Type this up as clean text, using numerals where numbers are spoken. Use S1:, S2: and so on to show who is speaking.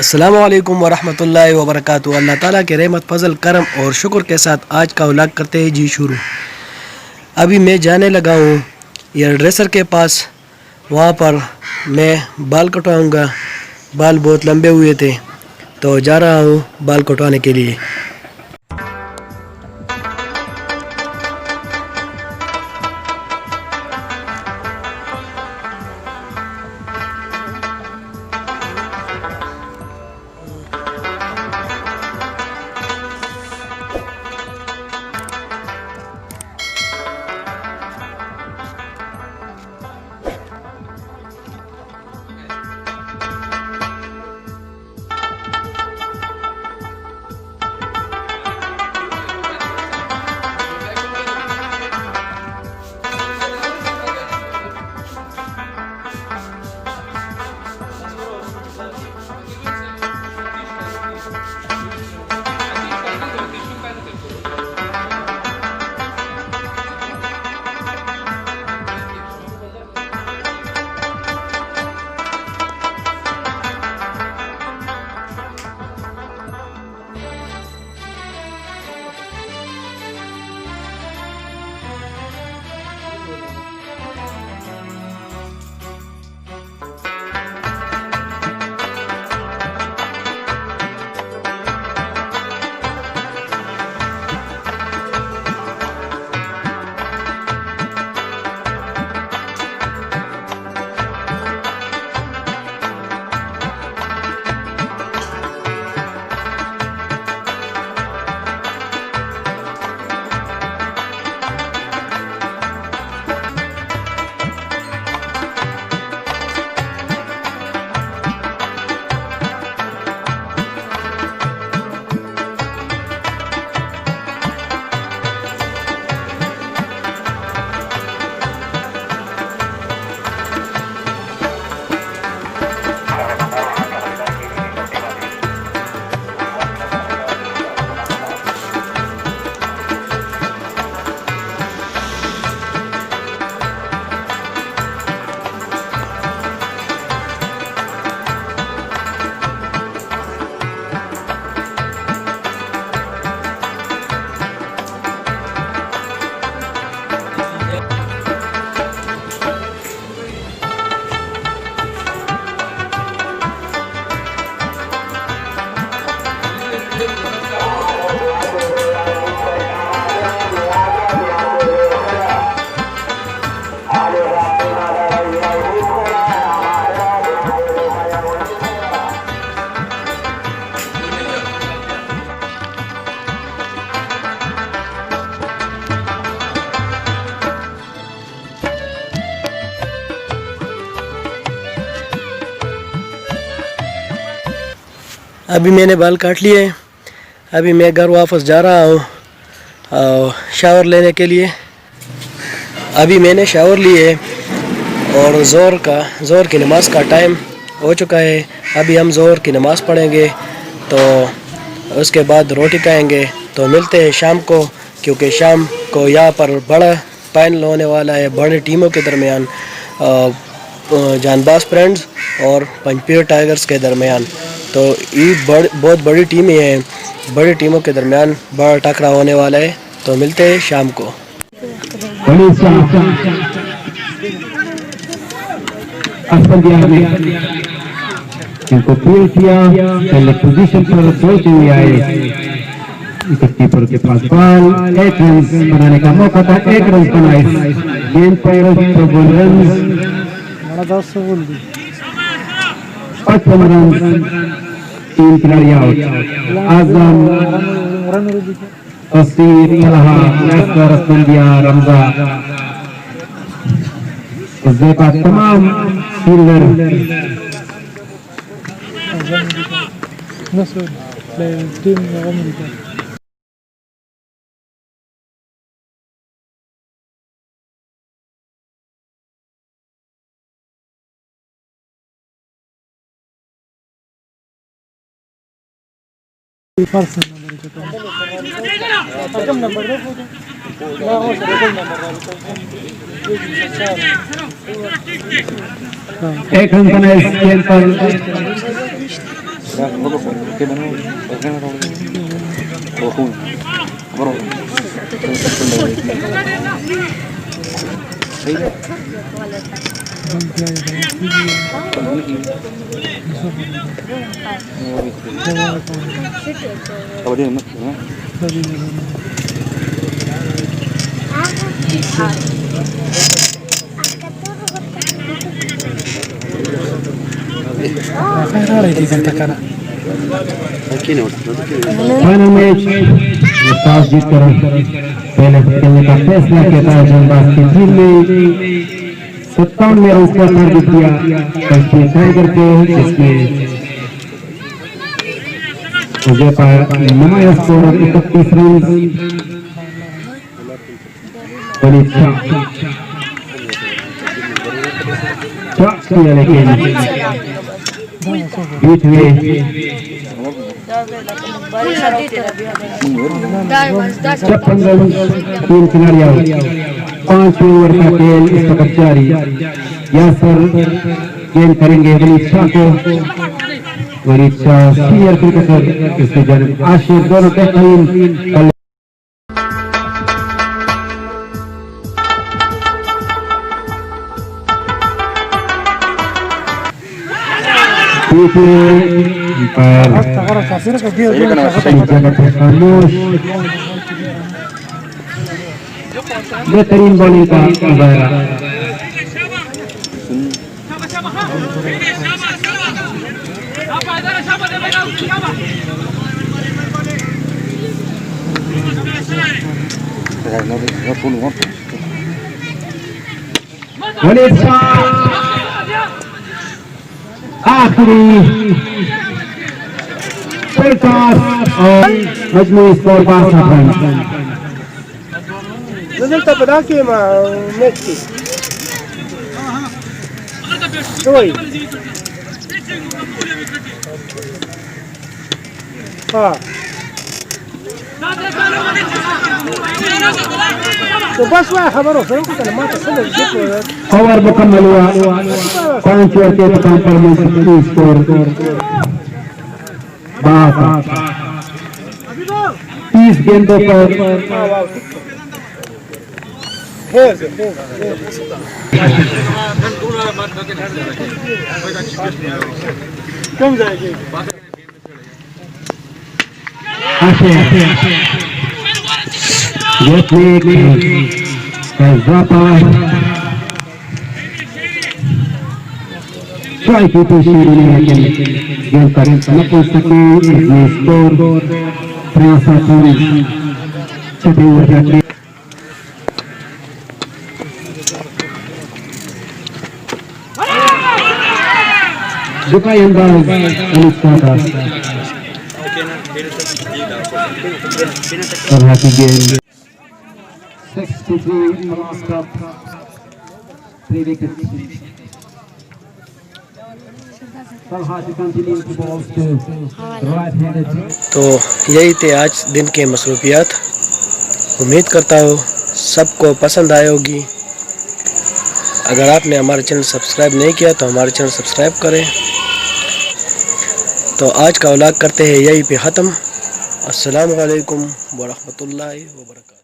S1: अस्सलामुअलैकुम वरहमतुल्लाहि वबरकातुहू। अल्लाह ताला के रहमत फजल करम और शुक्र के साथ आज का व्लॉग करते हैं जी शुरू। अभी मैं जाने लगा हूँ एयर ड्रेसर के पास। वहाँ पर मैं बाल कटवाऊँगा। बाल बहुत लंबे हुए थे तो जा रहा हूँ बाल कटवाने के लिए। अभी मैंने बाल काट लिए। अभी मैं घर वापस जा रहा हूँ शावर लेने के लिए। अभी मैंने शावर लिए और ज़ोहर की नमाज़ का टाइम हो चुका है। अभी हम ज़ोहर की नमाज़ पढ़ेंगे तो उसके बाद रोटी खाएंगे। तो मिलते हैं शाम को, क्योंकि शाम को यहाँ पर बड़ा फाइनल होने वाला है बड़ी टीमों के दरमियान, जानबाज फ्रेंड्स और पंचपीर टाइगर्स के दरमियान। तो ये बहुत बड़ी टीमें हैं। बड़ी टीमों के दरमियान बड़ा टकराव होने वाला है। तो मिलते हैं शाम को।
S2: इनको फील किया, पहले पोजीशन पर सोचते हुए आए। कीपर के पास बॉल, एक रन बनाने का मौका था, एक रन बनाए। गेंद पर तो गोल रन 55 रन, 3 खिलाड़ी आउट। आजम, तस्वीर, तलहा, लश्कर, संध्या, रमजा, उसके बाद तमाम फील्डर एक रन बना इस गेंद पर फाइनल मैच टॉस जीतकर पहले खेलने का फैसला किया था जंगबाज की टीम ने 57 में रन का टारगेट दिया टाइगर को, जिसमें विजय पाया नुमाया स्कोर 31 रन। लेकिन बीच में 56 रन 3 खिलाड़ी आउट, 5 ओवर का खेल इस वक्त जारी। यासर गेंद करेंगे वलीद शाह को। वलीद शाह सीनियर क्रिकेटर, इसकी जानिब आशिर दोनों बेहतरीन बेहतरीन बॉलिंग का मुजाहरा। वलीद शाह आखिरी सरकार और मजमूई स्कोर 62 रन।
S1: نزلت بداكي مع ميكسي شوي وبس واحد خبره فهمت انا ما تصل
S2: ओवर मुकम्मल हुआ, 5 ओवर के मुकाम पर मुंतखब स्कोर 30 गेंदों पर
S1: कम जाएगी
S2: ट्राई की कोशिश लेकिन गेंद पर न पहुंच सके। इसमें स्कोर 63 रन। छठे ओवर का दुकाई अंदाज वलीद शाह का और हाथी गेंद 63 रन का 3 विकेट।
S1: तो यही थे आज दिन के मसरूफियात। उम्मीद करता हूँ सबको पसंद आए होगी। अगर आपने हमारे चैनल सब्सक्राइब नहीं किया तो हमारे चैनल सब्सक्राइब करें। तो आज का व्लॉग करते हैं यहीं पे ख़त्म। अस्सलामु अलैकुम व रहमतुल्लाहि व बरकातहू।